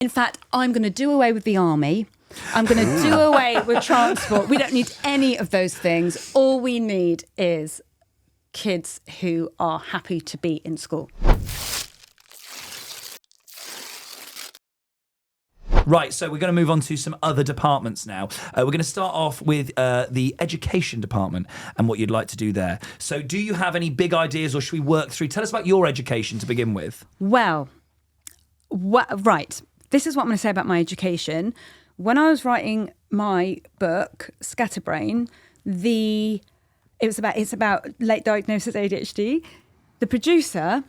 In fact, I'm going to do away with the army. I'm going to do away with transport. We don't need any of those things. All we need is kids who are happy to be in school. Right, so we're going to move on to some other departments now. We're going to start off with the education department and what you'd like to do there. So do you have any big ideas, or should we work through? Tell us about your education to begin with. Well, right. This is what I'm going to say about my education. When I was writing my book, Scatterbrain, it's about late diagnosis ADHD. The producer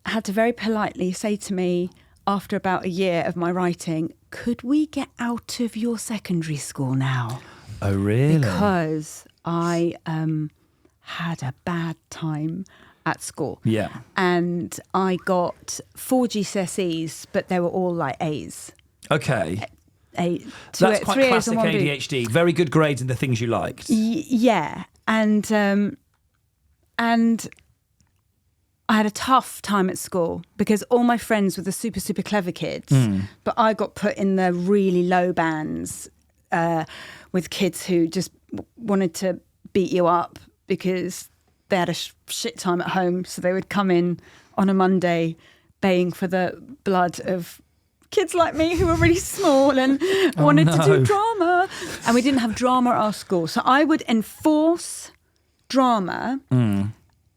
had to very politely say to me, after about a year of my writing, could we get out of your secondary school now? Oh, really? Because I had a bad time at school. Yeah. And I got 4 GCSEs, but they were all like A's. Okay. That's quite classic ADHD. Very good grades in the things you liked. Yeah. And I had a tough time at school because all my friends were the super, super clever kids, but I got put in the really low bands with kids who just wanted to beat you up because they had a shit time at home. So they would come in on a Monday baying for the blood of kids like me who were really small and wanted to do drama. And we didn't have drama at our school. So I would enforce drama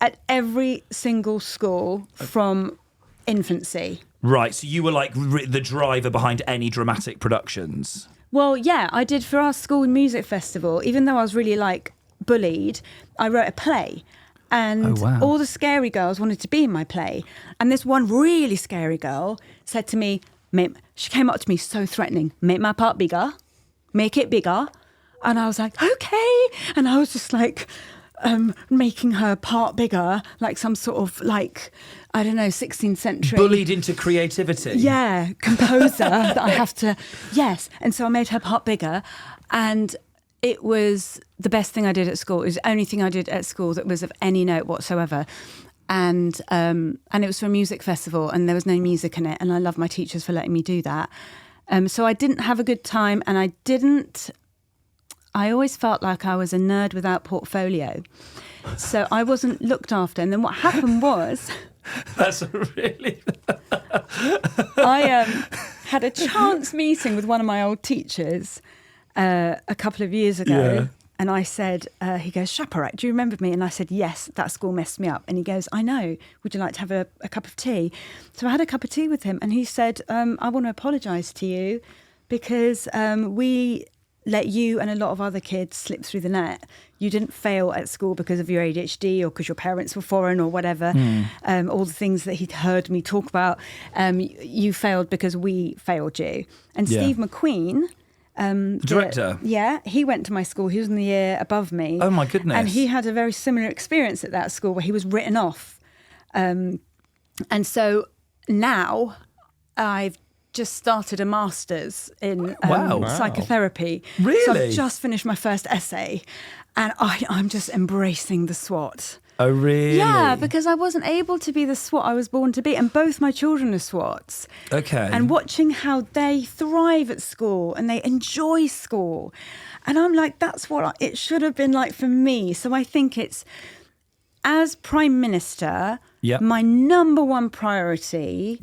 at every single school from infancy. Right, so you were like the driver behind any dramatic productions. Well, yeah, I did for our school music festival. Even though I was really like bullied, I wrote a play. And all the scary girls wanted to be in my play. And this one really scary girl said to me, she came up to me so threatening, make my part bigger, make it bigger. And I was like, okay. And I was just like making her part bigger, like some sort of like, I don't know, 16th century. Bullied into creativity. Yeah, composer that I have to, yes. And so I made her part bigger. And it was the best thing I did at school. It was the only thing I did at school that was of any note whatsoever. And it was for a music festival and there was no music in it. And I love my teachers for letting me do that. So I didn't have a good time and I always felt like I was a nerd without portfolio. So I wasn't looked after. And then what happened was... That's really... I had a chance meeting with one of my old teachers a couple of years ago. Yeah. And I said, he goes, Chapparack, do you remember me? And I said, yes, that school messed me up. And he goes, I know. Would you like to have a cup of tea? So I had a cup of tea with him. And he said, I want to apologise to you because we let you and a lot of other kids slip through the net. You didn't fail at school because of your ADHD or because your parents were foreign or whatever. All the things that he'd heard me talk about. You failed because we failed you. And Steve McQueen... the director? He went to my school. He was in the year above me. Oh, my goodness. And he had a very similar experience at that school where he was written off. And so now I've just started a master's in psychotherapy. Really? So I've just finished my first essay and I'm just embracing the SWAT. Oh, really? Yeah, because I wasn't able to be the SWAT I was born to be. And both my children are SWATs. Okay. And watching how they thrive at school and they enjoy school. And I'm like, that's what it should have been like for me. So I think it's, as Prime Minister, my number one priority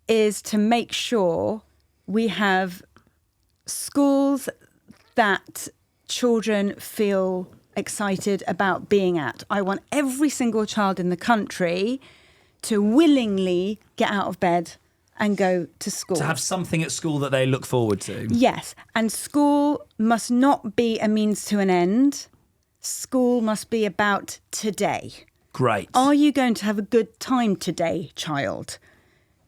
is to make sure we have schools that children feel excited about being at. I want every single child in the country to willingly get out of bed and go to school. To have something at school that they look forward to. Yes. And school must not be a means to an end. School must be about today. Great. Are you going to have a good time today, child?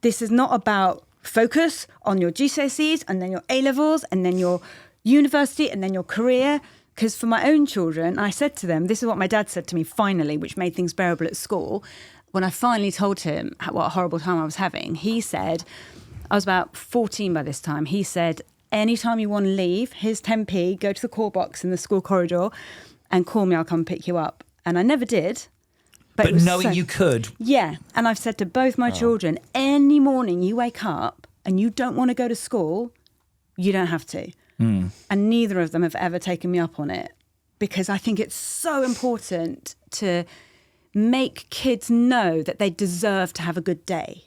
This is not about focus on your GCSEs and then your A-levels and then your university and then your career. Because for my own children, I said to them, this is what my dad said to me finally, which made things bearable at school. When I finally told him what a horrible time I was having, he said, I was about 14 by this time, he said, anytime you want to leave, here's 10p, go to the call box in the school corridor and call me, I'll come pick you up. And I never did. But knowing you could. Yeah. And I've said to both my children, any morning you wake up, and you don't want to go to school, you don't have to. And neither of them have ever taken me up on it, because I think it's so important to make kids know that they deserve to have a good day,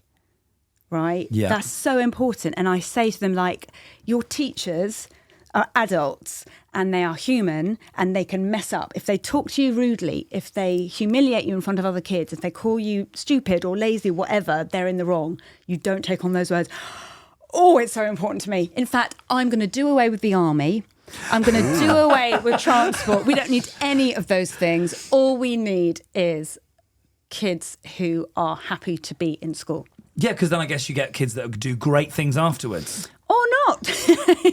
right? Yeah. That's so important. And I say to them, like, your teachers are adults and they are human and they can mess up. If they talk to you rudely, if they humiliate you in front of other kids, if they call you stupid or lazy, whatever, they're in the wrong. You don't take on those words. Oh, it's so important to me. In fact, I'm going to do away with the army. I'm going to do away with transport. We don't need any of those things. All we need is kids who are happy to be in school. Yeah, because then I guess you get kids that do great things afterwards. Or not.